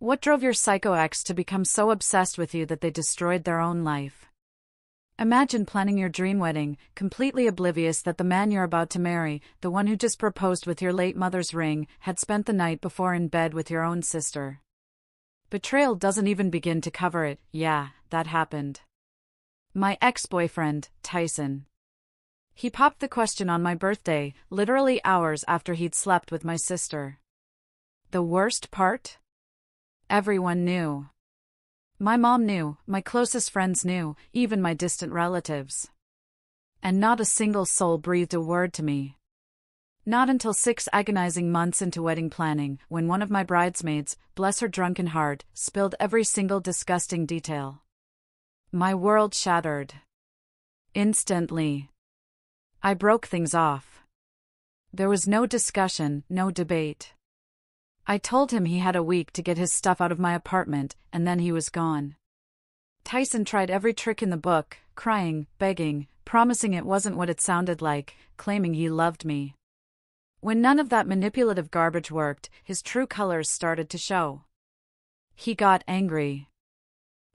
What drove your psycho ex to become so obsessed with you that they destroyed their own life? Imagine planning your dream wedding, completely oblivious that the man you're about to marry, the one who just proposed with your late mother's ring, had spent the night before in bed with your own sister. Betrayal doesn't even begin to cover it. Yeah, that happened. My ex-boyfriend, Tyson. He popped the question on my birthday, literally hours after he'd slept with my sister. The worst part? Everyone knew. My mom knew, my closest friends knew, even my distant relatives. And not a single soul breathed a word to me. Not until 6 agonizing months into wedding planning, when one of my bridesmaids, bless her drunken heart, spilled every single disgusting detail. My world shattered. Instantly. I broke things off. There was no discussion, no debate. I told him he had a week to get his stuff out of my apartment, and then he was gone. Tyson tried every trick in the book, crying, begging, promising it wasn't what it sounded like, claiming he loved me. When none of that manipulative garbage worked, his true colors started to show. He got angry.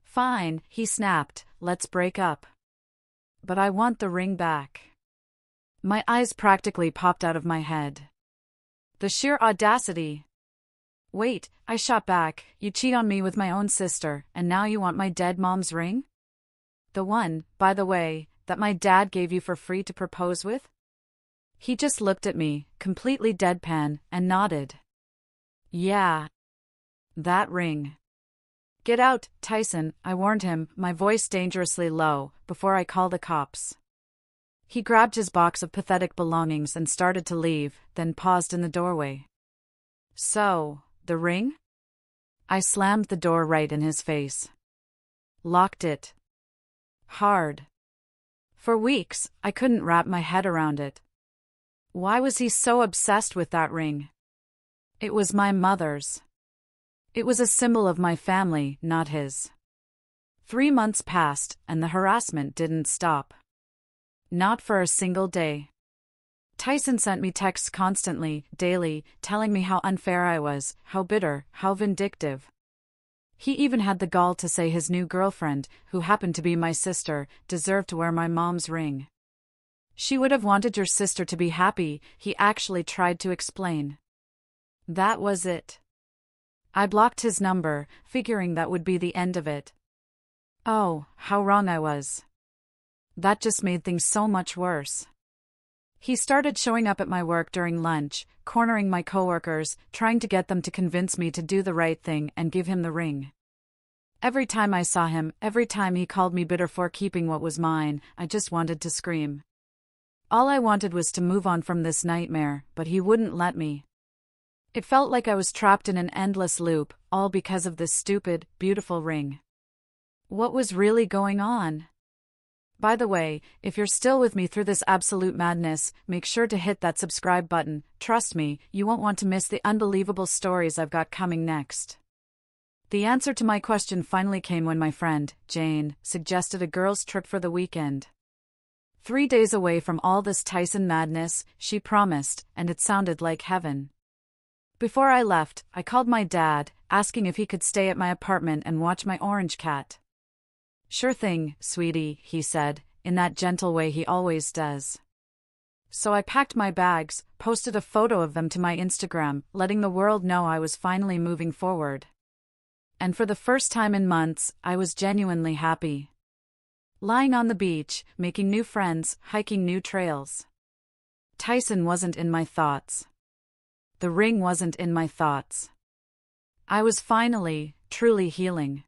Fine, he snapped, let's break up. But I want the ring back. My eyes practically popped out of my head. The sheer audacity. Wait, I shot back, you cheat on me with my own sister, and now you want my dead mom's ring? The one, by the way, that my dad gave you for free to propose with? He just looked at me, completely deadpan, and nodded. Yeah. That ring. Get out, Tyson, I warned him, my voice dangerously low, before I call the cops. He grabbed his box of pathetic belongings and started to leave, then paused in the doorway. So, the ring? I slammed the door right in his face. Locked it. Hard. For weeks, I couldn't wrap my head around it. Why was he so obsessed with that ring? It was my mother's. It was a symbol of my family, not his. 3 months passed, and the harassment didn't stop. Not for a single day. Tyson sent me texts constantly, daily, telling me how unfair I was, how bitter, how vindictive. He even had the gall to say his new girlfriend, who happened to be my sister, deserved to wear my mom's ring. She would have wanted your sister to be happy, he actually tried to explain. That was it. I blocked his number, figuring that would be the end of it. Oh, how wrong I was. That just made things so much worse. He started showing up at my work during lunch, cornering my coworkers, trying to get them to convince me to do the right thing and give him the ring. Every time I saw him, every time he called me bitter for keeping what was mine, I just wanted to scream. All I wanted was to move on from this nightmare, but he wouldn't let me. It felt like I was trapped in an endless loop, all because of this stupid, beautiful ring. What was really going on? By the way, if you're still with me through this absolute madness, make sure to hit that subscribe button. Trust me, you won't want to miss the unbelievable stories I've got coming next. The answer to my question finally came when my friend, Jane, suggested a girls' trip for the weekend. 3 days away from all this Tyson madness, she promised, and it sounded like heaven. Before I left, I called my dad, asking if he could stay at my apartment and watch my orange cat. Sure thing, sweetie, he said, in that gentle way he always does. So I packed my bags, posted a photo of them to my Instagram, letting the world know I was finally moving forward. And for the first time in months, I was genuinely happy. Lying on the beach, making new friends, hiking new trails. Tyson wasn't in my thoughts. The ring wasn't in my thoughts. I was finally, truly healing.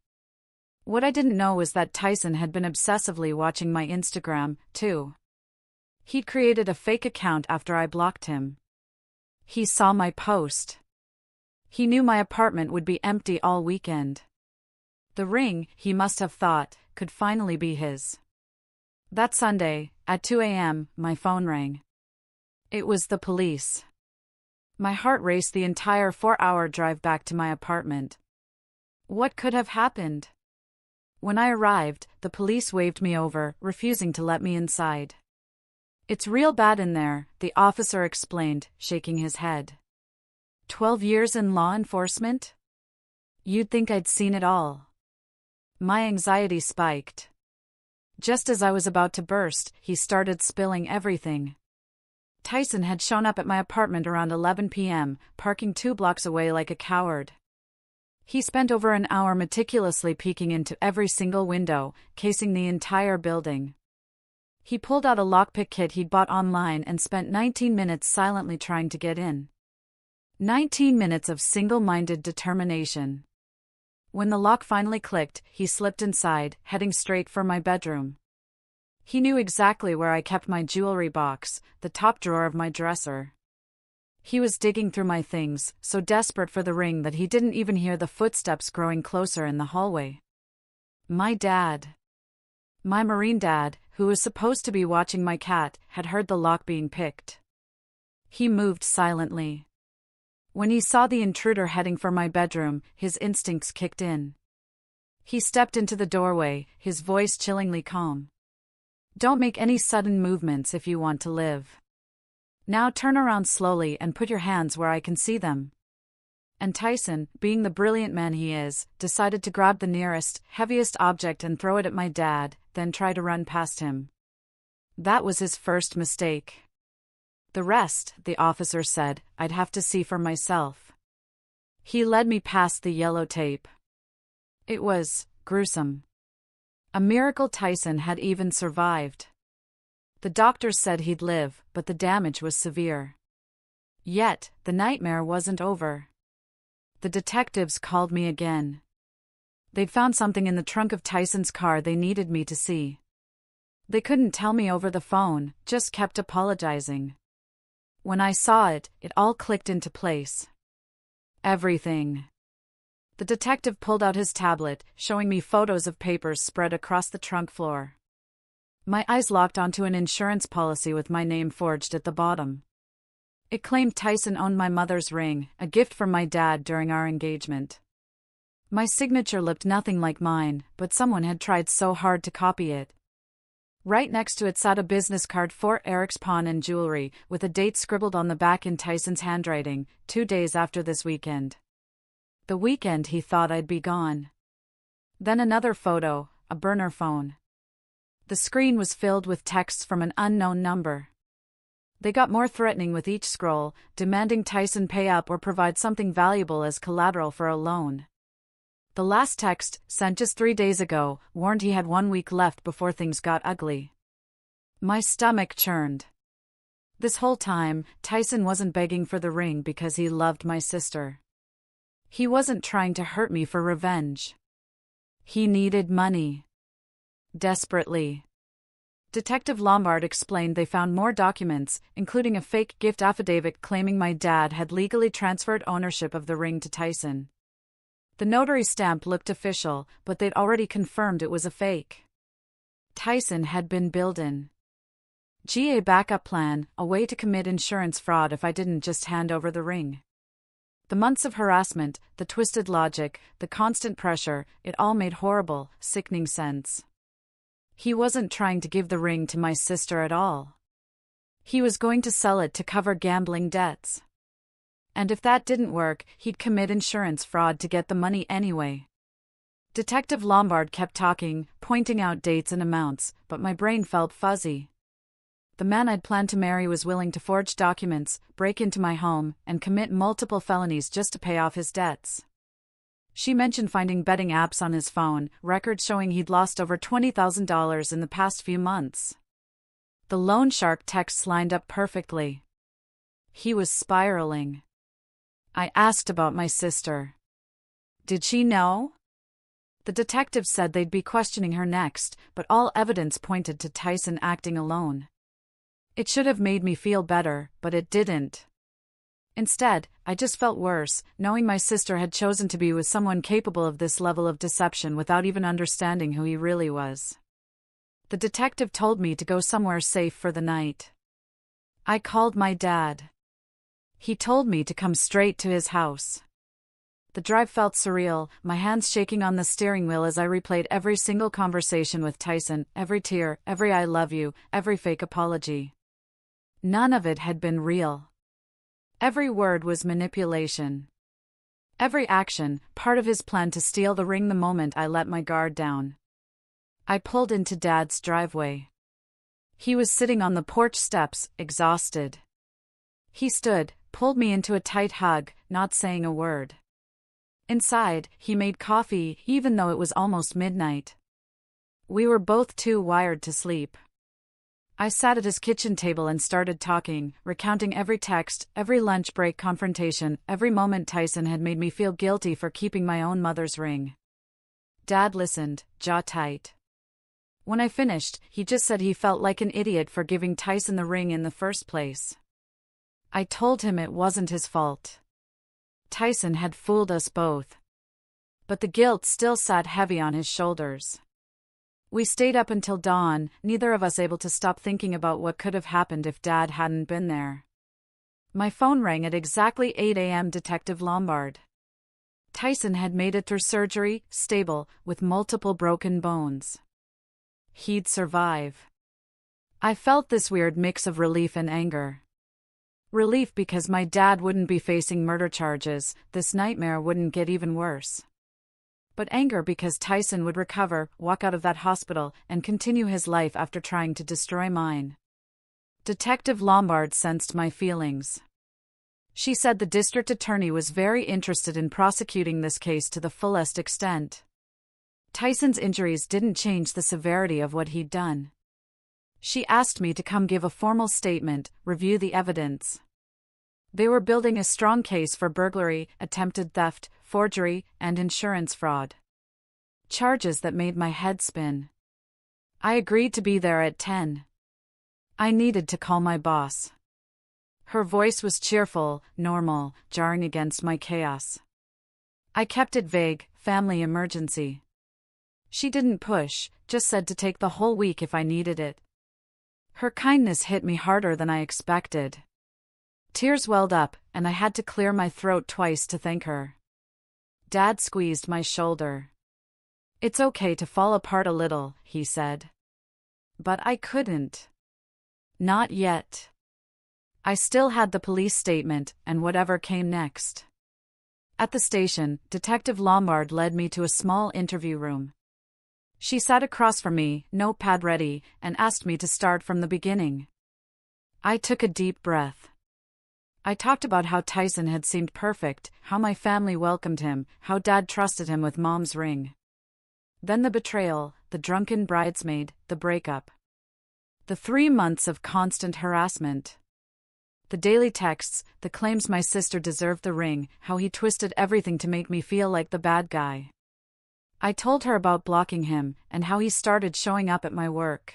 What I didn't know was that Tyson had been obsessively watching my Instagram, too. He'd created a fake account after I blocked him. He saw my post. He knew my apartment would be empty all weekend. The ring, he must have thought, could finally be his. That Sunday, at 2 a.m., my phone rang. It was the police. My heart raced the entire 4-hour drive back to my apartment. What could have happened? When I arrived, the police waved me over, refusing to let me inside. It's real bad in there, the officer explained, shaking his head. 12 years in law enforcement? You'd think I'd seen it all. My anxiety spiked. Just as I was about to burst, he started spilling everything. Tyson had shown up at my apartment around 11 p.m., parking 2 blocks away like a coward. He spent over an hour meticulously peeking into every single window, casing the entire building. He pulled out a lockpick kit he'd bought online and spent 19 minutes silently trying to get in. 19 minutes of single-minded determination. When the lock finally clicked, he slipped inside, heading straight for my bedroom. He knew exactly where I kept my jewelry box, the top drawer of my dresser. He was digging through my things, so desperate for the ring that he didn't even hear the footsteps growing closer in the hallway. My dad. My Marine dad, who was supposed to be watching my cat, had heard the lock being picked. He moved silently. When he saw the intruder heading for my bedroom, his instincts kicked in. He stepped into the doorway, his voice chillingly calm. Don't make any sudden movements if you want to live. Now turn around slowly and put your hands where I can see them. And Tyson, being the brilliant man he is, decided to grab the nearest, heaviest object and throw it at my dad, then try to run past him. That was his first mistake. The rest, the officer said, I'd have to see for myself. He led me past the yellow tape. It was gruesome. A miracle Tyson had even survived. The doctors said he'd live, but the damage was severe. Yet, the nightmare wasn't over. The detectives called me again. They'd found something in the trunk of Tyson's car they needed me to see. They couldn't tell me over the phone, just kept apologizing. When I saw it, it all clicked into place. Everything. The detective pulled out his tablet, showing me photos of papers spread across the trunk floor. My eyes locked onto an insurance policy with my name forged at the bottom. It claimed Tyson owned my mother's ring, a gift from my dad during our engagement. My signature looked nothing like mine, but someone had tried so hard to copy it. Right next to it sat a business card for Eric's Pawn and Jewelry, with a date scribbled on the back in Tyson's handwriting, 2 days after this weekend. The weekend he thought I'd be gone. Then another photo, a burner phone. The screen was filled with texts from an unknown number. They got more threatening with each scroll, demanding Tyson pay up or provide something valuable as collateral for a loan. The last text, sent just 3 days ago, warned he had 1 week left before things got ugly. My stomach churned. This whole time, Tyson wasn't begging for the ring because he loved my sister. He wasn't trying to hurt me for revenge. He needed money. Desperately. Detective Lombard explained they found more documents, including a fake gift affidavit claiming my dad had legally transferred ownership of the ring to Tyson. The notary stamp looked official, but they'd already confirmed it was a fake. Tyson had been billed in. GA backup plan, a way to commit insurance fraud if I didn't just hand over the ring. The months of harassment, the twisted logic, the constant pressure, it all made horrible, sickening sense. He wasn't trying to give the ring to my sister at all. He was going to sell it to cover gambling debts. And if that didn't work, he'd commit insurance fraud to get the money anyway. Detective Lombard kept talking, pointing out dates and amounts, but my brain felt fuzzy. The man I'd planned to marry was willing to forge documents, break into my home, and commit multiple felonies just to pay off his debts. She mentioned finding betting apps on his phone, records showing he'd lost over $20,000 in the past few months. The loan shark texts lined up perfectly. He was spiraling. I asked about my sister. Did she know? The detective said they'd be questioning her next, but all evidence pointed to Tyson acting alone. It should have made me feel better, but it didn't. Instead, I just felt worse, knowing my sister had chosen to be with someone capable of this level of deception without even understanding who he really was. The detective told me to go somewhere safe for the night. I called my dad. He told me to come straight to his house. The drive felt surreal, my hands shaking on the steering wheel as I replayed every single conversation with Tyson, every tear, every I love you, every fake apology. None of it had been real. Every word was manipulation. Every action, part of his plan to steal the ring the moment I let my guard down. I pulled into Dad's driveway. He was sitting on the porch steps, exhausted. He stood, pulled me into a tight hug, not saying a word. Inside, he made coffee, even though it was almost midnight. We were both too wired to sleep. I sat at his kitchen table and started talking, recounting every text, every lunch break confrontation, every moment Tyson had made me feel guilty for keeping my own mother's ring. Dad listened, jaw tight. When I finished, he just said he felt like an idiot for giving Tyson the ring in the first place. I told him it wasn't his fault. Tyson had fooled us both. But the guilt still sat heavy on his shoulders. We stayed up until dawn, neither of us able to stop thinking about what could have happened if Dad hadn't been there. My phone rang at exactly 8 a.m. Detective Lombard. Tyson had made it through surgery, stable, with multiple broken bones. He'd survive. I felt this weird mix of relief and anger. Relief because my dad wouldn't be facing murder charges, this nightmare wouldn't get even worse. But anger because Tyson would recover, walk out of that hospital, and continue his life after trying to destroy mine. Detective Lombard sensed my feelings. She said the district attorney was very interested in prosecuting this case to the fullest extent. Tyson's injuries didn't change the severity of what he'd done. She asked me to come give a formal statement, review the evidence. They were building a strong case for burglary, attempted theft, forgery, and insurance fraud. Charges that made my head spin. I agreed to be there at 10. I needed to call my boss. Her voice was cheerful, normal, jarring against my chaos. I kept it vague, family emergency. She didn't push, just said to take the whole week if I needed it. Her kindness hit me harder than I expected. Tears welled up, and I had to clear my throat twice to thank her. Dad squeezed my shoulder. "It's okay to fall apart a little," he said. But I couldn't. Not yet. I still had the police statement, and whatever came next. At the station, Detective Lombard led me to a small interview room. She sat across from me, notepad ready, and asked me to start from the beginning. I took a deep breath. I talked about how Tyson had seemed perfect, how my family welcomed him, how Dad trusted him with Mom's ring. Then the betrayal, the drunken bridesmaid, the breakup. The 3 months of constant harassment. The daily texts, the claims my sister deserved the ring, how he twisted everything to make me feel like the bad guy. I told her about blocking him, and how he started showing up at my work.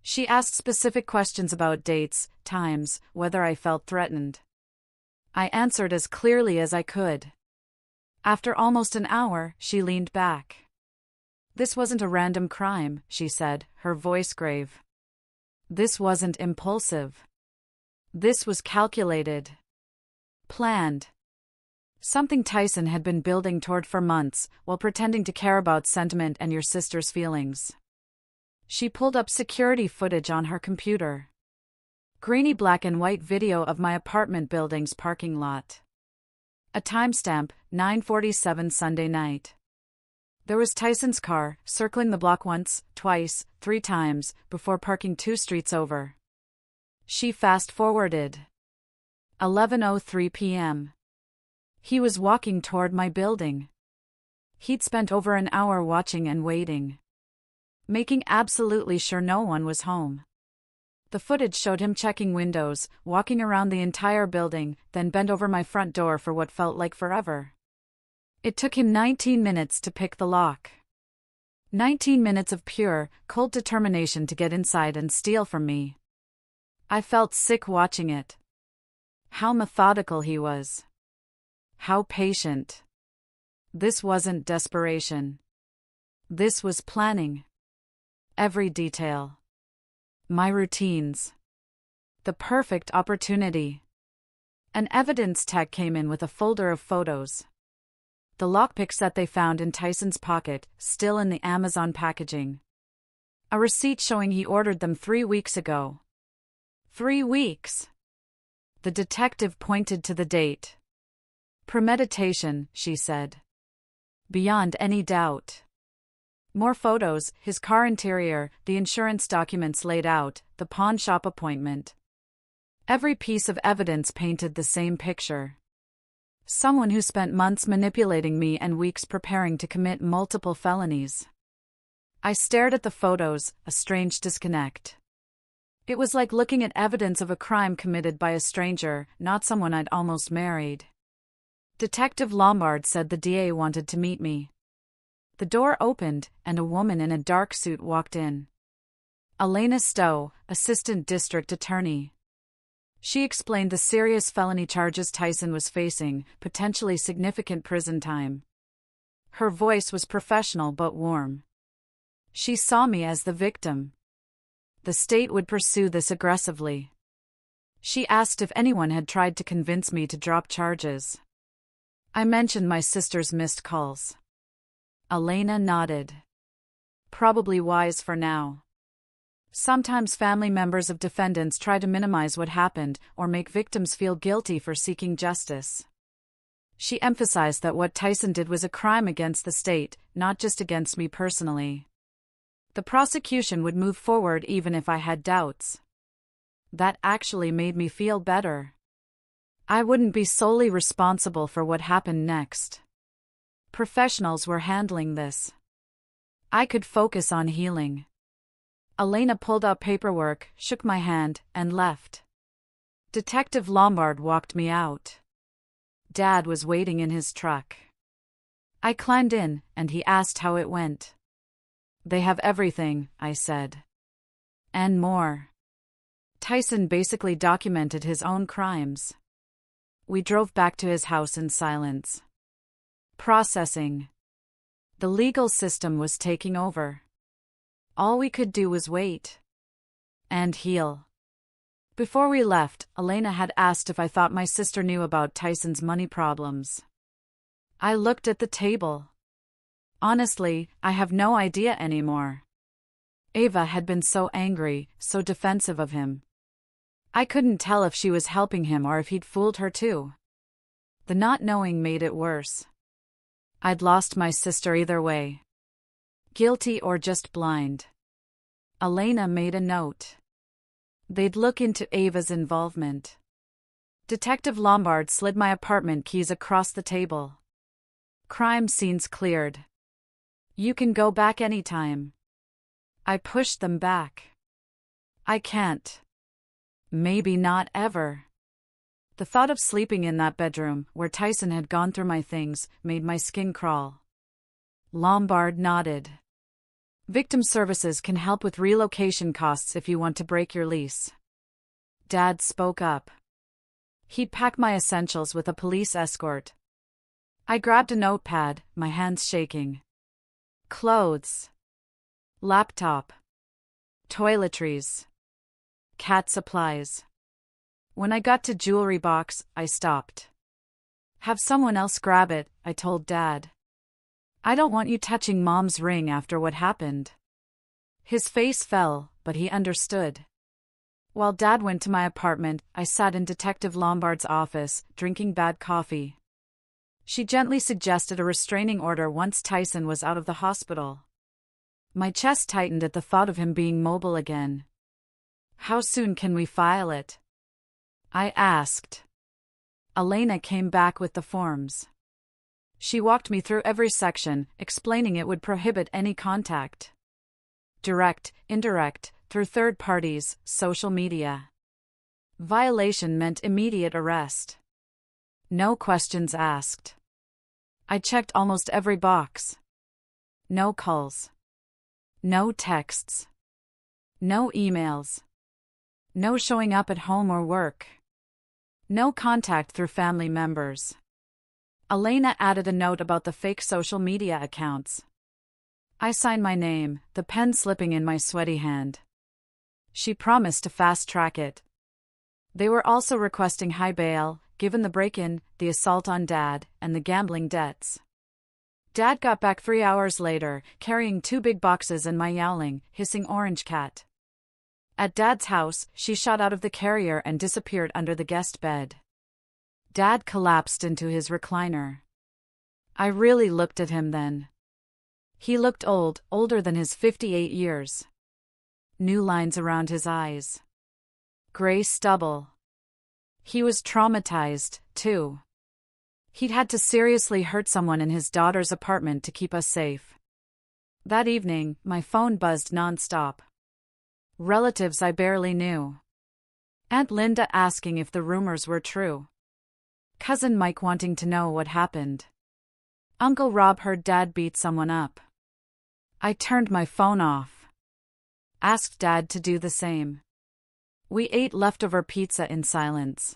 She asked specific questions about dates, times, whether I felt threatened. I answered as clearly as I could. After almost an hour, she leaned back. "This wasn't a random crime," she said, her voice grave. "This wasn't impulsive. This was calculated. Planned. Something Tyson had been building toward for months, while pretending to care about sentiment and your sister's feelings." She pulled up security footage on her computer. Grainy black and white video of my apartment building's parking lot. A timestamp, 9:47 Sunday night. There was Tyson's car, circling the block once, twice, 3 times, before parking 2 streets over. She fast-forwarded. 11:03 p.m. He was walking toward my building. He'd spent over an hour watching and waiting, making absolutely sure no one was home. The footage showed him checking windows, walking around the entire building, then bent over my front door for what felt like forever. It took him 19 minutes to pick the lock. 19 minutes of pure, cold determination to get inside and steal from me. I felt sick watching it. How methodical he was. How patient. This wasn't desperation. This was planning. Every detail. My routines. The perfect opportunity. An evidence tech came in with a folder of photos. The lockpicks that they found in Tyson's pocket, still in the Amazon packaging. A receipt showing he ordered them 3 weeks ago. 3 weeks. The detective pointed to the date. Premeditation, she said. Beyond any doubt. More photos, his car interior, the insurance documents laid out, the pawn shop appointment. Every piece of evidence painted the same picture. Someone who spent months manipulating me and weeks preparing to commit multiple felonies. I stared at the photos, a strange disconnect. It was like looking at evidence of a crime committed by a stranger, not someone I'd almost married. Detective Lombard said the DA wanted to meet me. The door opened, and a woman in a dark suit walked in. Elena Stowe, Assistant District Attorney. She explained the serious felony charges Tyson was facing, potentially significant prison time. Her voice was professional but warm. She saw me as the victim. The state would pursue this aggressively. She asked if anyone had tried to convince me to drop charges. I mentioned my sister's missed calls. Elena nodded. Probably wise for now. Sometimes family members of defendants try to minimize what happened or make victims feel guilty for seeking justice. She emphasized that what Tyson did was a crime against the state, not just against me personally. The prosecution would move forward even if I had doubts. That actually made me feel better. I wouldn't be solely responsible for what happened next. Professionals were handling this. I could focus on healing. Elena pulled out paperwork, shook my hand, and left. Detective Lombard walked me out. Dad was waiting in his truck. I climbed in, and he asked how it went. They have everything, I said. And more. Tyson basically documented his own crimes. We drove back to his house in silence. Processing. The legal system was taking over. All we could do was wait. And heal. Before we left, Elena had asked if I thought my sister knew about Tyson's money problems. I looked at the table. Honestly, I have no idea anymore. Ava had been so angry, so defensive of him. I couldn't tell if she was helping him or if he'd fooled her too. The not knowing made it worse. I'd lost my sister either way. Guilty or just blind. Elena made a note. They'd look into Ava's involvement. Detective Lombard slid my apartment keys across the table. Crime scenes cleared. You can go back anytime. I pushed them back. I can't. Maybe not ever. The thought of sleeping in that bedroom, where Tyson had gone through my things, made my skin crawl. Lombard nodded. Victim services can help with relocation costs if you want to break your lease. Dad spoke up. He'd pack my essentials with a police escort. I grabbed a notepad, my hands shaking. Clothes. Laptop. Toiletries. Cat supplies. When I got to jewelry box, I stopped. Have someone else grab it, I told Dad. I don't want you touching Mom's ring after what happened. His face fell, but he understood. While Dad went to my apartment, I sat in Detective Lombard's office, drinking bad coffee. She gently suggested a restraining order once Tyson was out of the hospital. My chest tightened at the thought of him being mobile again. How soon can we file it? I asked. Elena came back with the forms. She walked me through every section, explaining it would prohibit any contact. Direct, indirect, through third parties, social media. Violation meant immediate arrest. No questions asked. I checked almost every box. No calls. No texts. No emails. No showing up at home or work. No contact through family members. Elena added a note about the fake social media accounts. I signed my name, the pen slipping in my sweaty hand. She promised to fast-track it. They were also requesting high bail, given the break-in, the assault on Dad, and the gambling debts. Dad got back 3 hours later, carrying 2 big boxes and my yowling, hissing orange cat. At Dad's house, she shot out of the carrier and disappeared under the guest bed. Dad collapsed into his recliner. I really looked at him then. He looked old, older than his 58 years. New lines around his eyes. Gray stubble. He was traumatized, too. He'd had to seriously hurt someone in his daughter's apartment to keep us safe. That evening, my phone buzzed nonstop. Relatives I barely knew. Aunt Linda asking if the rumors were true. Cousin Mike wanting to know what happened. Uncle Rob heard Dad beat someone up. I turned my phone off. Asked Dad to do the same. We ate leftover pizza in silence.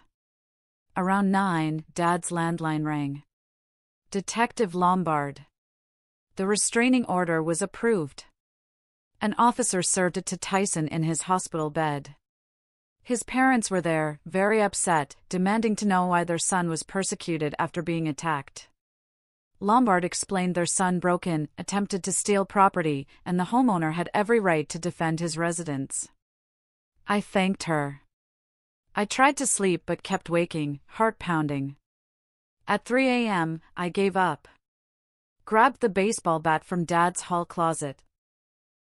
Around 9, Dad's landline rang. Detective Lombard. The restraining order was approved. An officer served it to Tyson in his hospital bed. His parents were there, very upset, demanding to know why their son was persecuted after being attacked. Lombard explained their son broke in, attempted to steal property, and the homeowner had every right to defend his residence. I thanked her. I tried to sleep but kept waking, heart pounding. At 3 a.m., I gave up. Grabbed the baseball bat from Dad's hall closet.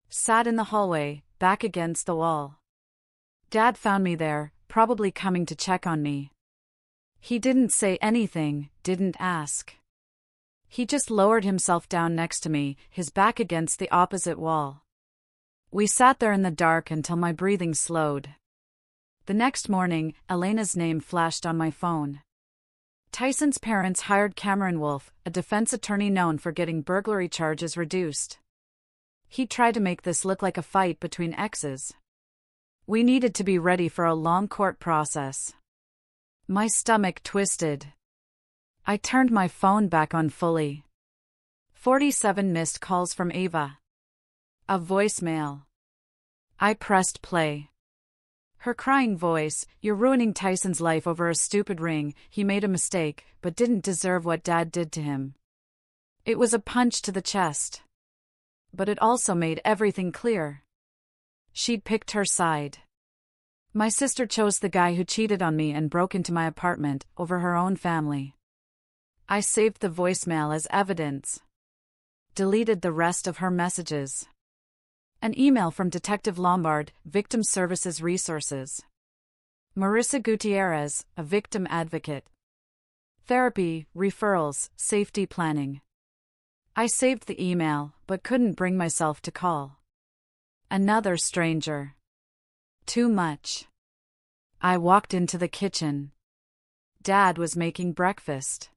Sat in the hallway, back against the wall. Dad found me there, probably coming to check on me. He didn't say anything, didn't ask. He just lowered himself down next to me, his back against the opposite wall. We sat there in the dark until my breathing slowed. The next morning, Elena's name flashed on my phone. Tyson's parents hired Cameron Wolfe, a defense attorney known for getting burglary charges reduced. He tried to make this look like a fight between exes. We needed to be ready for a long court process. My stomach twisted. I turned my phone back on fully. 47 missed calls from Ava. A voicemail. I pressed play. Her crying voice, "You're ruining Tyson's life over a stupid ring. He made a mistake, but didn't deserve what Dad did to him." It was a punch to the chest. But it also made everything clear. She'd picked her side. My sister chose the guy who cheated on me and broke into my apartment, over her own family. I saved the voicemail as evidence. Deleted the rest of her messages. An email from Detective Lombard, Victim Services Resources. Marissa Gutierrez, a victim advocate. Therapy, referrals, safety planning. I saved the email, but couldn't bring myself to call. Another stranger. Too much. I walked into the kitchen. Dad was making breakfast.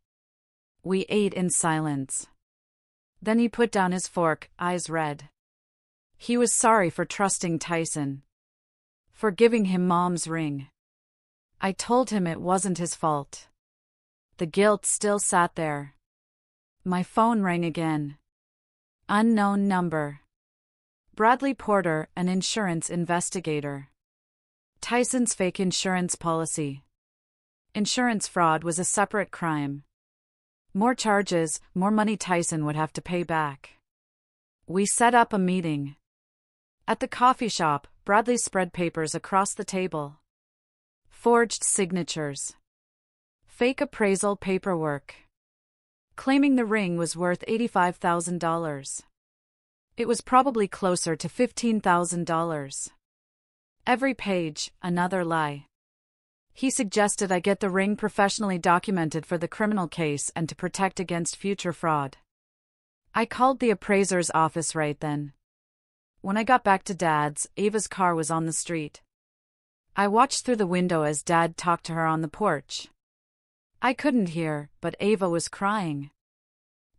We ate in silence. Then he put down his fork, eyes red. He was sorry for trusting Tyson. For giving him Mom's ring. I told him it wasn't his fault. The guilt still sat there. My phone rang again. Unknown number. Bradley Porter, an insurance investigator. Tyson's fake insurance policy. Insurance fraud was a separate crime. More charges, more money Tyson would have to pay back. We set up a meeting. At the coffee shop, Bradley spread papers across the table. Forged signatures. Fake appraisal paperwork. Claiming the ring was worth $85,000. It was probably closer to $15,000. Every page, another lie. He suggested I get the ring professionally documented for the criminal case and to protect against future fraud. I called the appraiser's office right then. When I got back to Dad's, Ava's car was on the street. I watched through the window as Dad talked to her on the porch. I couldn't hear, but Ava was crying.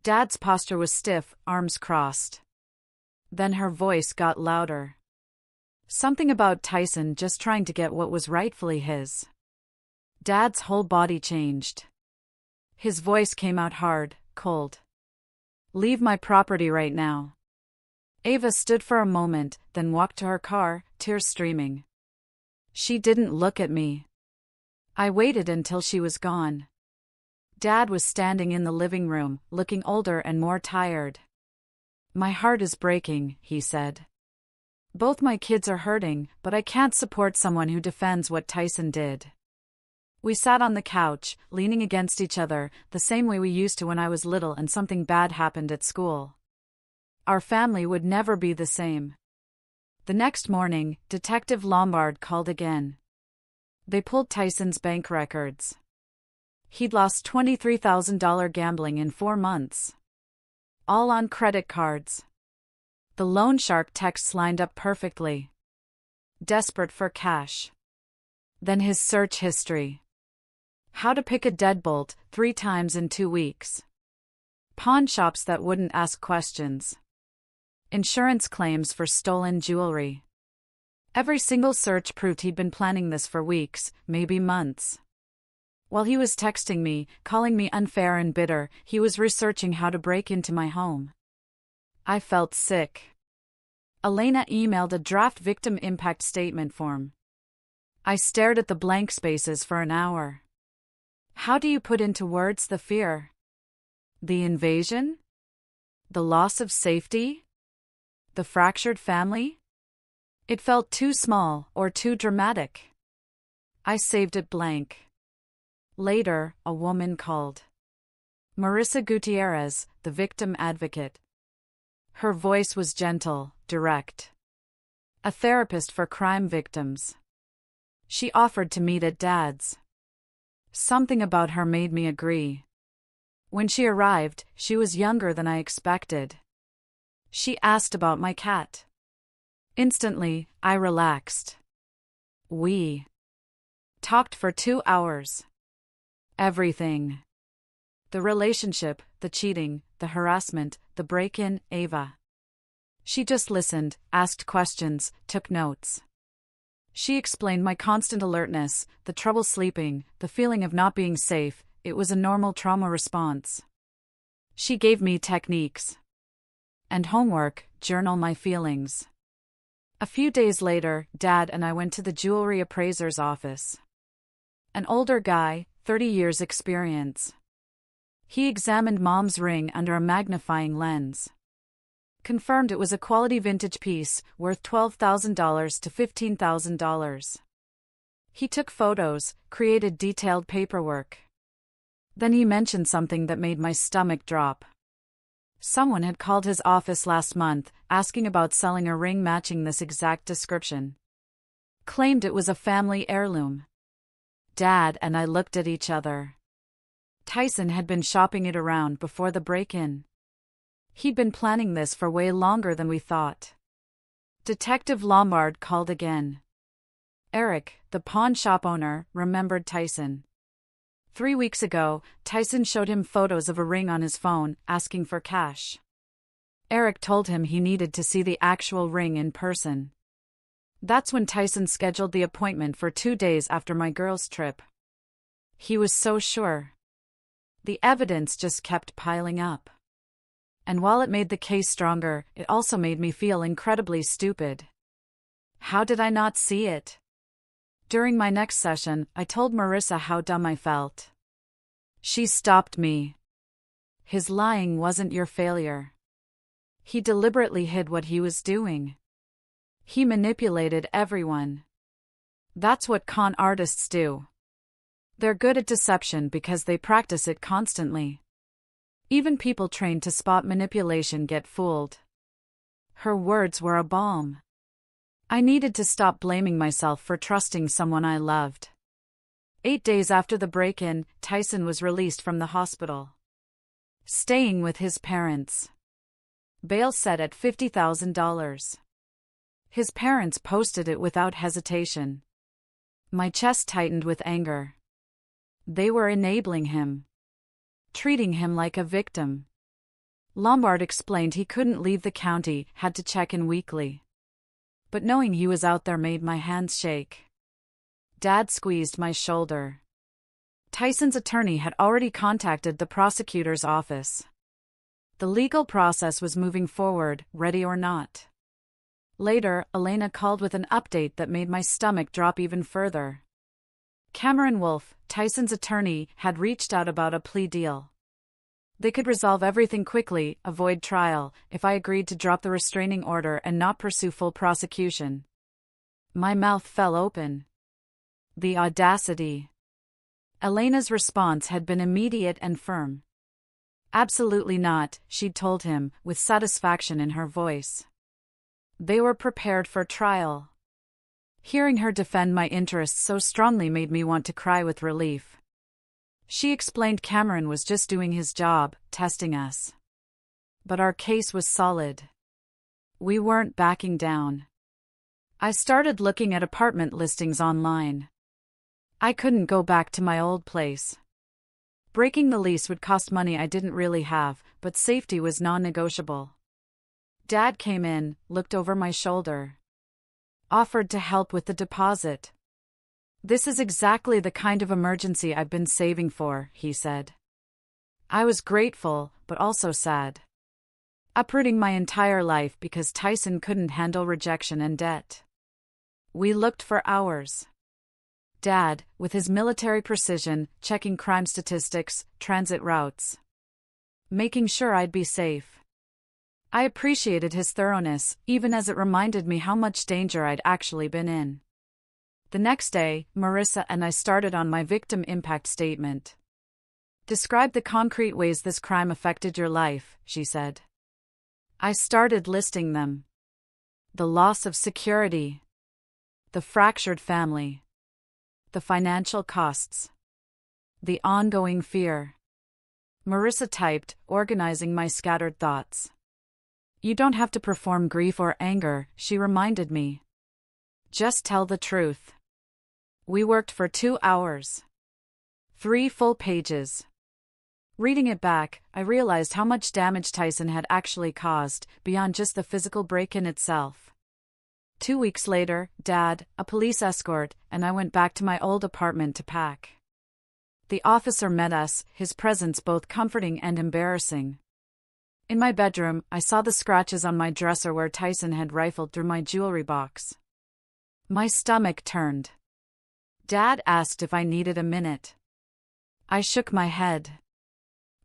Dad's posture was stiff, arms crossed. Then her voice got louder. Something about Tyson just trying to get what was rightfully his. Dad's whole body changed. His voice came out hard, cold. "Leave my property right now." Ava stood for a moment, then walked to her car, tears streaming. She didn't look at me. I waited until she was gone. Dad was standing in the living room, looking older and more tired. "My heart is breaking," he said. "Both my kids are hurting, but I can't support someone who defends what Tyson did." We sat on the couch, leaning against each other, the same way we used to when I was little and something bad happened at school. Our family would never be the same. The next morning, Detective Lombard called again. They pulled Tyson's bank records. He'd lost $23,000 gambling in 4 months. All on credit cards. The loan shark texts lined up perfectly. Desperate for cash. Then his search history. How to pick a deadbolt 3 times in 2 weeks. Pawn shops that wouldn't ask questions. Insurance claims for stolen jewelry. Every single search proved he'd been planning this for weeks, maybe months. While he was texting me, calling me unfair and bitter, he was researching how to break into my home. I felt sick. Elena emailed a draft victim impact statement form. I stared at the blank spaces for an hour. How do you put into words the fear? The invasion? The loss of safety? The fractured family? It felt too small or too dramatic. I saved it blank. Later, a woman called. Marissa Gutierrez, the victim advocate. Her voice was gentle, direct. A therapist for crime victims. She offered to meet at Dad's. Something about her made me agree. When she arrived, she was younger than I expected. She asked about my cat. Instantly, I relaxed. We talked for 2 hours. Everything. The relationship, the cheating, the harassment, the break-in, Ava. She just listened, asked questions, took notes. She explained my constant alertness, the trouble sleeping, the feeling of not being safe. It was a normal trauma response. She gave me techniques. And homework, journal my feelings. A few days later, Dad and I went to the jewelry appraiser's office. An older guy, 30 years experience. He examined Mom's ring under a magnifying lens. Confirmed it was a quality vintage piece, worth $12,000 to $15,000. He took photos, created detailed paperwork. Then he mentioned something that made my stomach drop. Someone had called his office last month, asking about selling a ring matching this exact description. Claimed it was a family heirloom. Dad and I looked at each other. Tyson had been shopping it around before the break-in. He'd been planning this for way longer than we thought. Detective Lombard called again. Eric, the pawn shop owner, remembered Tyson. 3 weeks ago, Tyson showed him photos of a ring on his phone, asking for cash. Eric told him he needed to see the actual ring in person. That's when Tyson scheduled the appointment for 2 days after my girls' trip. He was so sure. The evidence just kept piling up. And while it made the case stronger, it also made me feel incredibly stupid. How did I not see it? During my next session, I told Marissa how dumb I felt. She stopped me. His lying wasn't your failure. He deliberately hid what he was doing. He manipulated everyone. That's what con artists do. They're good at deception because they practice it constantly. Even people trained to spot manipulation get fooled. Her words were a balm. I needed to stop blaming myself for trusting someone I loved. 8 days after the break-in, Tyson was released from the hospital. Staying with his parents. Bail set at $50,000. His parents posted it without hesitation. My chest tightened with anger. They were enabling him. Treating him like a victim. Lombard explained he couldn't leave the county, had to check in weekly. But knowing he was out there made my hands shake. Dad squeezed my shoulder. Tyson's attorney had already contacted the prosecutor's office. The legal process was moving forward, ready or not. Later, Elena called with an update that made my stomach drop even further. Cameron Wolfe, Tyson's attorney, had reached out about a plea deal. They could resolve everything quickly, avoid trial, if I agreed to drop the restraining order and not pursue full prosecution. My mouth fell open. The audacity. Elena's response had been immediate and firm. Absolutely not, she'd told him, with satisfaction in her voice. They were prepared for trial. Hearing her defend my interests so strongly made me want to cry with relief. She explained Cameron was just doing his job, testing us. But our case was solid. We weren't backing down. I started looking at apartment listings online. I couldn't go back to my old place. Breaking the lease would cost money I didn't really have, but safety was non-negotiable. Dad came in, looked over my shoulder. Offered to help with the deposit. This is exactly the kind of emergency I've been saving for, he said. I was grateful, but also sad. Uprooting my entire life because Tyson couldn't handle rejection and debt. We looked for hours. Dad, with his military precision, checking crime statistics, transit routes. Making sure I'd be safe. I appreciated his thoroughness, even as it reminded me how much danger I'd actually been in. The next day, Marissa and I started on my victim impact statement. Describe the concrete ways this crime affected your life, she said. I started listing them. The loss of security. The fractured family. The financial costs. The ongoing fear. Marissa typed, organizing my scattered thoughts. You don't have to perform grief or anger, she reminded me. Just tell the truth. We worked for 2 hours. 3 full pages. Reading it back, I realized how much damage Tyson had actually caused, beyond just the physical break-in itself. 2 weeks later, Dad, a police escort, and I went back to my old apartment to pack. The officer met us, his presence both comforting and embarrassing. In my bedroom, I saw the scratches on my dresser where Tyson had rifled through my jewelry box. My stomach turned. Dad asked if I needed a minute. I shook my head.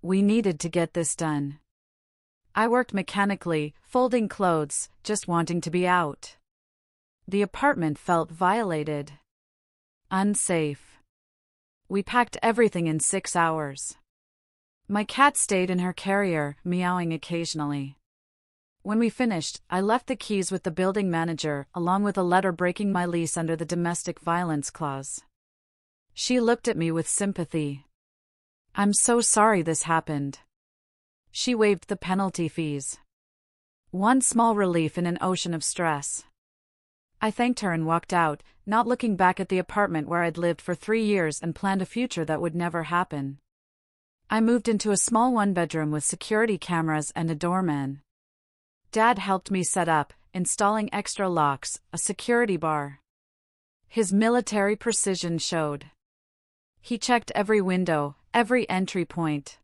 We needed to get this done. I worked mechanically, folding clothes, just wanting to be out. The apartment felt violated. Unsafe. We packed everything in 6 hours. My cat stayed in her carrier, meowing occasionally. When we finished, I left the keys with the building manager, along with a letter breaking my lease under the domestic violence clause. She looked at me with sympathy. I'm so sorry this happened. She waived the penalty fees. One small relief in an ocean of stress. I thanked her and walked out, not looking back at the apartment where I'd lived for 3 years and planned a future that would never happen. I moved into a small one-bedroom with security cameras and a doorman. Dad helped me set up, installing extra locks, a security bar. His military precision showed. He checked every window, every entry point.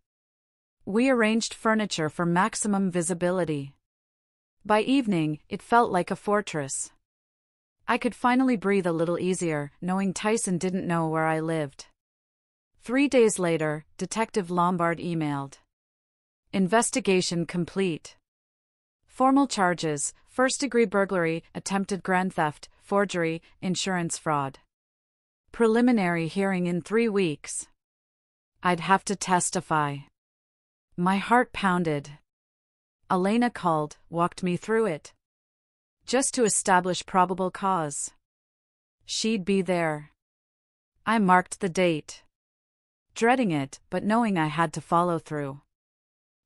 We arranged furniture for maximum visibility. By evening, it felt like a fortress. I could finally breathe a little easier, knowing Tyson didn't know where I lived. 3 days later, Detective Lombard emailed. Investigation complete. Formal charges: first-degree burglary, attempted grand theft, forgery, insurance fraud. Preliminary hearing in 3 weeks. I'd have to testify. My heart pounded. Elena called, walked me through it. Just to establish probable cause. She'd be there. I marked the date. Dreading it, but knowing I had to follow through.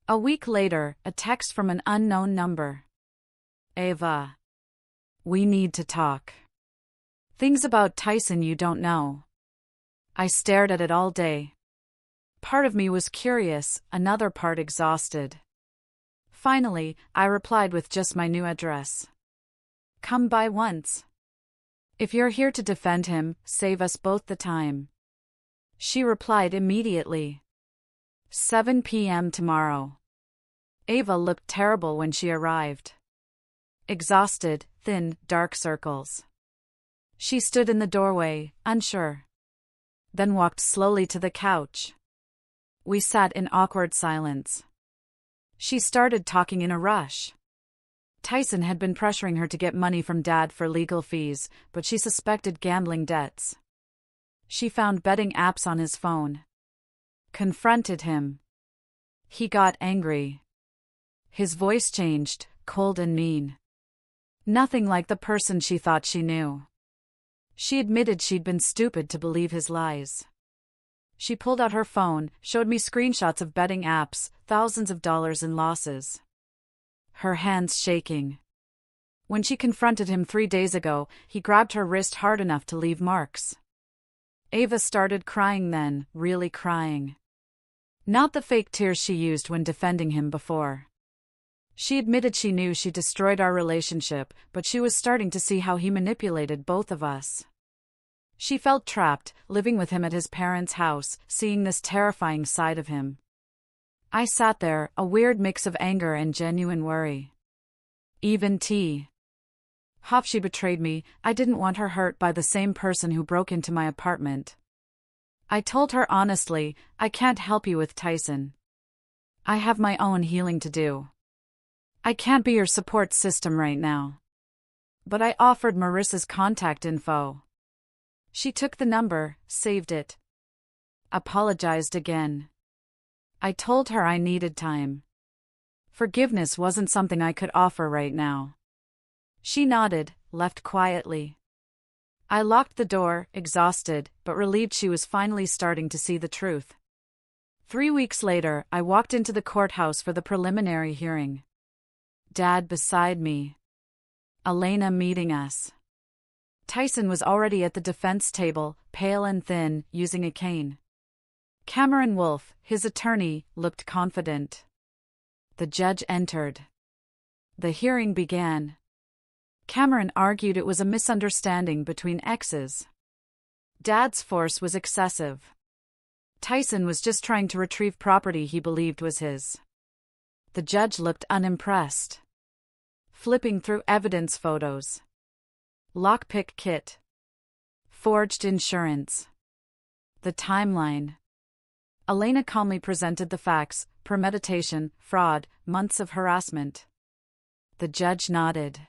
A week later, a text from an unknown number. Ava. We need to talk. Things about Tyson you don't know. I stared at it all day. Part of me was curious, another part exhausted. Finally, I replied with just my new address. Come by once. If you're here to defend him, save us both the time. She replied immediately. 7 p.m. tomorrow. Ava looked terrible when she arrived. Exhausted, thin, dark circles. She stood in the doorway, unsure. Then walked slowly to the couch. We sat in awkward silence. She started talking in a rush. Tyson had been pressuring her to get money from Dad for legal fees, but she suspected gambling debts. She found betting apps on his phone. Confronted him. He got angry. His voice changed, cold and mean. Nothing like the person she thought she knew. She admitted she'd been stupid to believe his lies. She pulled out her phone, showed me screenshots of betting apps, thousands of dollars in losses. Her hands shaking. When she confronted him 3 days ago, he grabbed her wrist hard enough to leave marks. Ava started crying then, really crying. Not the fake tears she used when defending him before. She admitted she knew she destroyed our relationship, but she was starting to see how he manipulated both of us. She felt trapped, living with him at his parents' house, seeing this terrifying side of him. I sat there, a weird mix of anger and genuine worry. Even Huff, she betrayed me. I didn't want her hurt by the same person who broke into my apartment. I told her honestly, I can't help you with Tyson. I have my own healing to do. I can't be your support system right now. But I offered Marissa's contact info. She took the number, saved it. Apologized again. I told her I needed time. Forgiveness wasn't something I could offer right now. She nodded, left quietly. I locked the door, exhausted, but relieved she was finally starting to see the truth. 3 weeks later, I walked into the courthouse for the preliminary hearing. Dad beside me. Elena meeting us. Tyson was already at the defense table, pale and thin, using a cane. Cameron Wolfe, his attorney, looked confident. The judge entered. The hearing began. Cameron argued it was a misunderstanding between exes. Dad's force was excessive. Tyson was just trying to retrieve property he believed was his. The judge looked unimpressed. Flipping through evidence photos. Lockpick kit. Forged insurance. The timeline. Elena calmly presented the facts: premeditation, fraud, months of harassment. The judge nodded.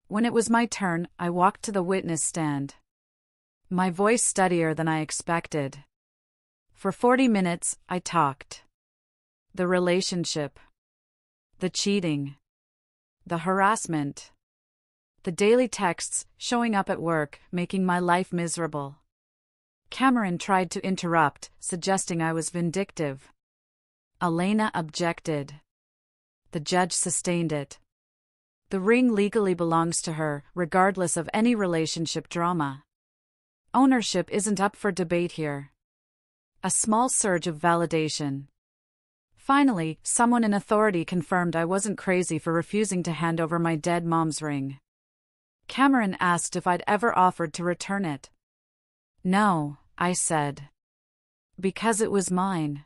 When it was my turn, I walked to the witness stand. My voice steadier than I expected. For 40 minutes, I talked. The relationship. The cheating. The harassment. The daily texts, showing up at work, making my life miserable. Cameron tried to interrupt, suggesting I was vindictive. Elena objected. The judge sustained it. The ring legally belongs to her, regardless of any relationship drama. Ownership isn't up for debate here. A small surge of validation. Finally, someone in authority confirmed I wasn't crazy for refusing to hand over my dead mom's ring. Cameron asked if I'd ever offered to return it. No, I said. Because it was mine.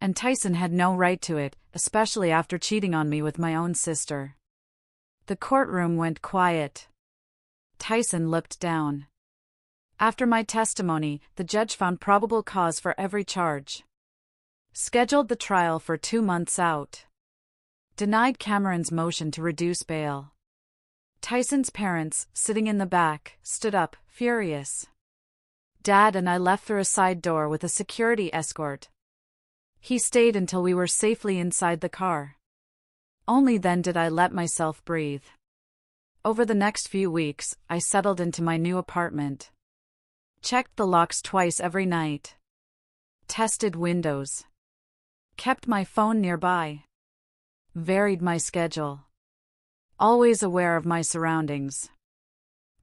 And Tyson had no right to it, especially after cheating on me with my own sister. The courtroom went quiet. Tyson looked down. After my testimony, the judge found probable cause for every charge. Scheduled the trial for 2 months out. Denied Cameron's motion to reduce bail. Tyson's parents, sitting in the back, stood up, furious. Dad and I left through a side door with a security escort. He stayed until we were safely inside the car. Only then did I let myself breathe. Over the next few weeks, I settled into my new apartment. Checked the locks twice every night. Tested windows. Kept my phone nearby. Varied my schedule. Always aware of my surroundings.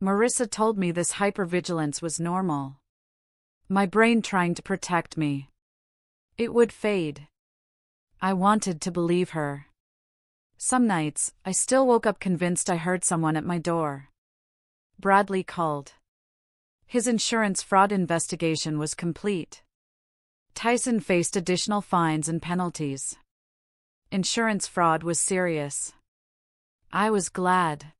Marissa told me this hypervigilance was normal. My brain trying to protect me. It would fade. I wanted to believe her. Some nights, I still woke up convinced I heard someone at my door. Bradley called. His insurance fraud investigation was complete. Tyson faced additional fines and penalties. Insurance fraud was serious. I was glad.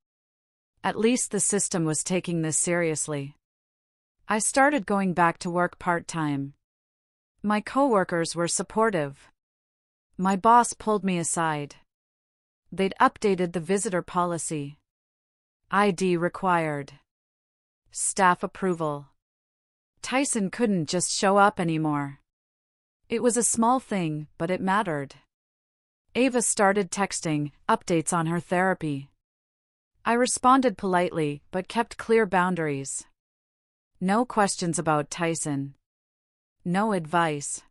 At least the system was taking this seriously. I started going back to work part-time. My coworkers were supportive. My boss pulled me aside. They'd updated the visitor policy. ID required. Staff approval. Tyson couldn't just show up anymore. It was a small thing, but it mattered. Ava started texting updates on her therapy. I responded politely, but kept clear boundaries. No questions about Tyson. No advice.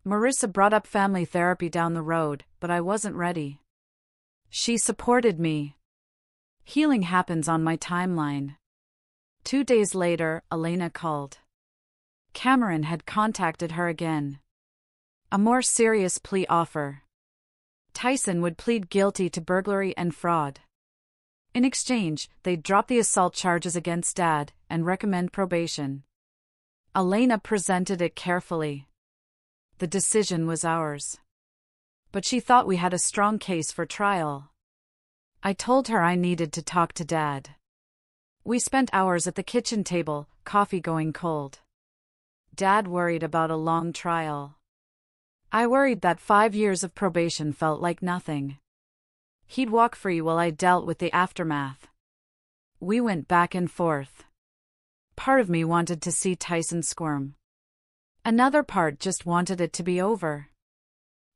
Marissa brought up family therapy down the road, but I wasn't ready. She supported me. Healing happens on my timeline. 2 days later, Elena called. Cameron had contacted her again. A more serious plea offer. Tyson would plead guilty to burglary and fraud. In exchange, they'd drop the assault charges against Dad and recommend probation. Elena presented it carefully. The decision was ours. But she thought we had a strong case for trial. I told her I needed to talk to Dad. We spent hours at the kitchen table, coffee going cold. Dad worried about a long trial. I worried that 5 years of probation felt like nothing. He'd walk free while I dealt with the aftermath. We went back and forth. Part of me wanted to see Tyson squirm. Another part just wanted it to be over.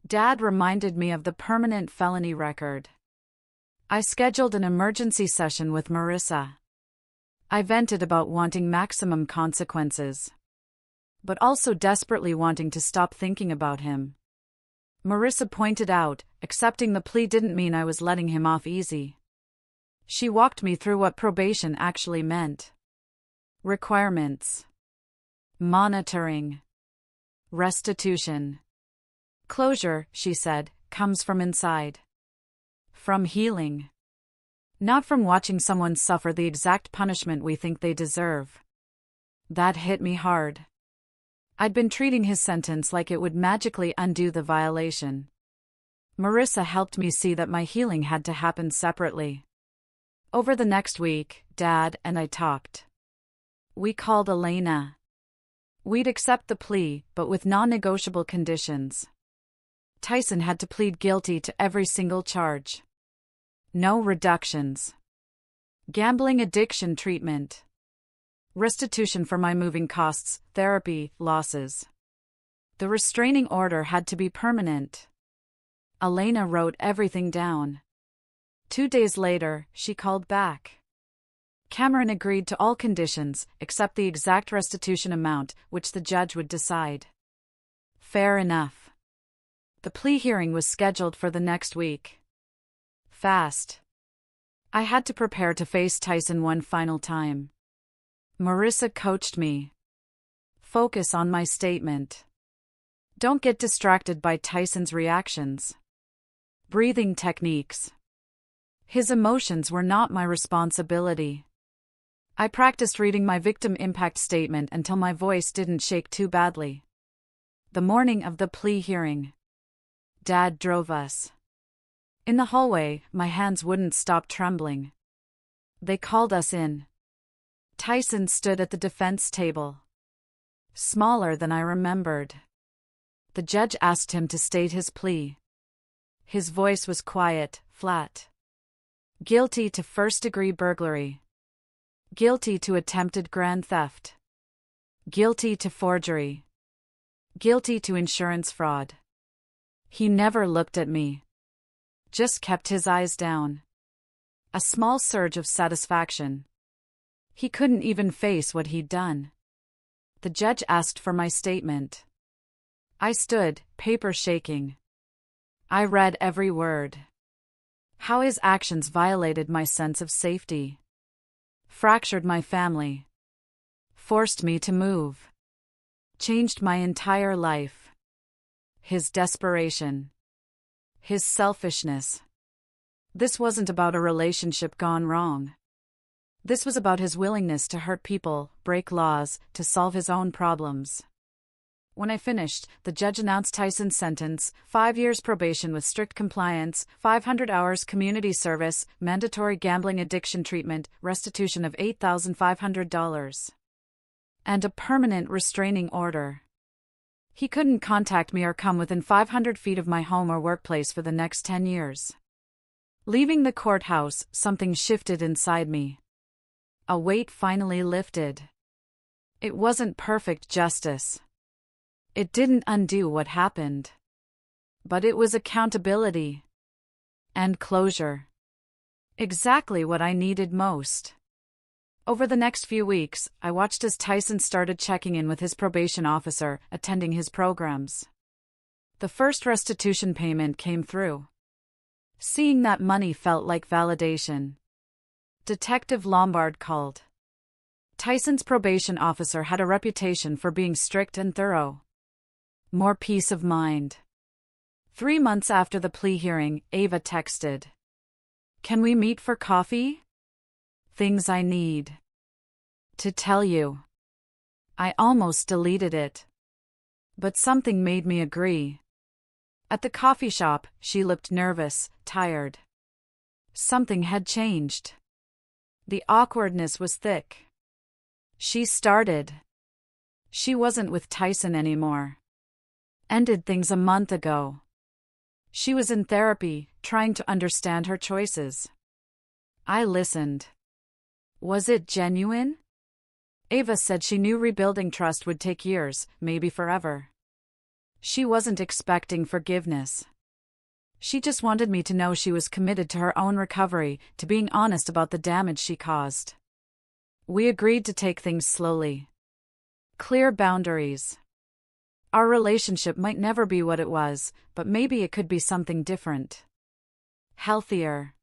Dad reminded me of the permanent felony record. I scheduled an emergency session with Marissa. I vented about wanting maximum consequences, but also desperately wanting to stop thinking about him. Marissa pointed out, accepting the plea didn't mean I was letting him off easy. She walked me through what probation actually meant. Requirements. Monitoring. Restitution. Closure, she said, comes from inside. From healing. Not from watching someone suffer the exact punishment we think they deserve. That hit me hard. I'd been treating his sentence like it would magically undo the violation. Marissa helped me see that my healing had to happen separately. Over the next week, Dad and I talked. We called Elena. We'd accept the plea, but with non-negotiable conditions. Tyson had to plead guilty to every single charge. No reductions. Gambling addiction treatment. Restitution for my moving costs, therapy, losses. The restraining order had to be permanent. Elena wrote everything down. 2 days later, she called back. Cameron agreed to all conditions, except the exact restitution amount, which the judge would decide. Fair enough. The plea hearing was scheduled for the next week. Fast. I had to prepare to face Tyson one final time. Marissa coached me. Focus on my statement. Don't get distracted by Tyson's reactions. Breathing techniques. His emotions were not my responsibility. I practiced reading my victim impact statement until my voice didn't shake too badly. The morning of the plea hearing. Dad drove us. In the hallway, my hands wouldn't stop trembling. They called us in. Tyson stood at the defense table. Smaller than I remembered. The judge asked him to state his plea. His voice was quiet, flat. Guilty to first-degree burglary. Guilty to attempted grand theft. Guilty to forgery. Guilty to insurance fraud. He never looked at me. Just kept his eyes down. A small surge of satisfaction. He couldn't even face what he'd done. The judge asked for my statement. I stood, paper shaking. I read every word. How his actions violated my sense of safety. Fractured my family. Forced me to move. Changed my entire life. His desperation. His selfishness. This wasn't about a relationship gone wrong. This was about his willingness to hurt people, break laws, to solve his own problems. When I finished, the judge announced Tyson's sentence: 5 years probation with strict compliance, 500 hours community service, mandatory gambling addiction treatment, restitution of $8,500. And a permanent restraining order. He couldn't contact me or come within 500 feet of my home or workplace for the next 10 years. Leaving the courthouse, something shifted inside me. A weight finally lifted. It wasn't perfect justice. It didn't undo what happened. But it was accountability. And closure. Exactly what I needed most. Over the next few weeks, I watched as Tyson started checking in with his probation officer, attending his programs. The first restitution payment came through. Seeing that money felt like validation. Detective Lombard called. Tyson's probation officer had a reputation for being strict and thorough. More peace of mind. 3 months after the plea hearing, Ava texted. "Can we meet for coffee? Things I need to tell you." I almost deleted it. But something made me agree. At the coffee shop, she looked nervous, tired. Something had changed. The awkwardness was thick. She started. She wasn't with Tyson anymore. Ended things a month ago. She was in therapy, trying to understand her choices. I listened. Was it genuine? Ava said she knew rebuilding trust would take years, maybe forever. She wasn't expecting forgiveness. She just wanted me to know she was committed to her own recovery, to being honest about the damage she caused. We agreed to take things slowly. Clear boundaries. Our relationship might never be what it was, but maybe it could be something different. Healthier.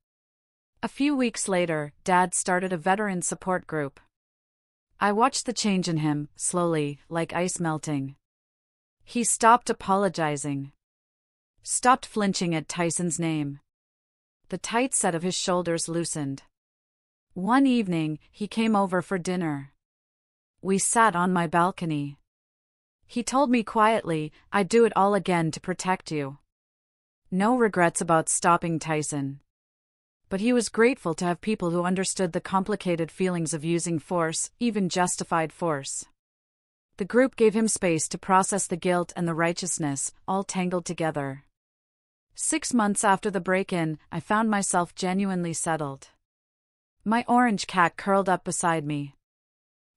A few weeks later, Dad started a veteran support group. I watched the change in him, slowly, like ice melting. He stopped apologizing. Stopped flinching at Tyson's name. The tight set of his shoulders loosened. One evening, he came over for dinner. We sat on my balcony. He told me quietly, "I'd do it all again to protect you." No regrets about stopping Tyson. But he was grateful to have people who understood the complicated feelings of using force, even justified force. The group gave him space to process the guilt and the righteousness, all tangled together. 6 months after the break-in, I found myself genuinely settled. My orange cat curled up beside me.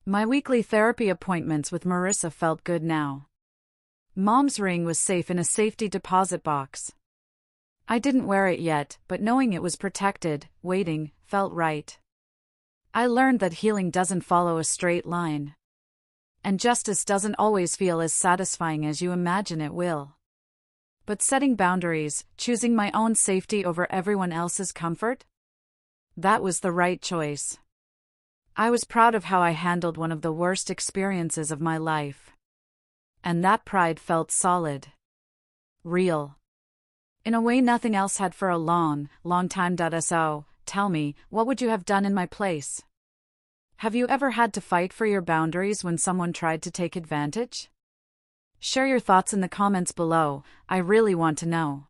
My weekly therapy appointments with Marissa felt good now. Mom's ring was safe in a safety deposit box. I didn't wear it yet, but knowing it was protected, waiting, felt right. I learned that healing doesn't follow a straight line. And justice doesn't always feel as satisfying as you imagine it will. But setting boundaries, choosing my own safety over everyone else's comfort? That was the right choice. I was proud of how I handled one of the worst experiences of my life. And that pride felt solid. Real. In a way nothing else had for a long time. So, tell me, what would you have done in my place? Have you ever had to fight for your boundaries when someone tried to take advantage? Share your thoughts in the comments below, I really want to know.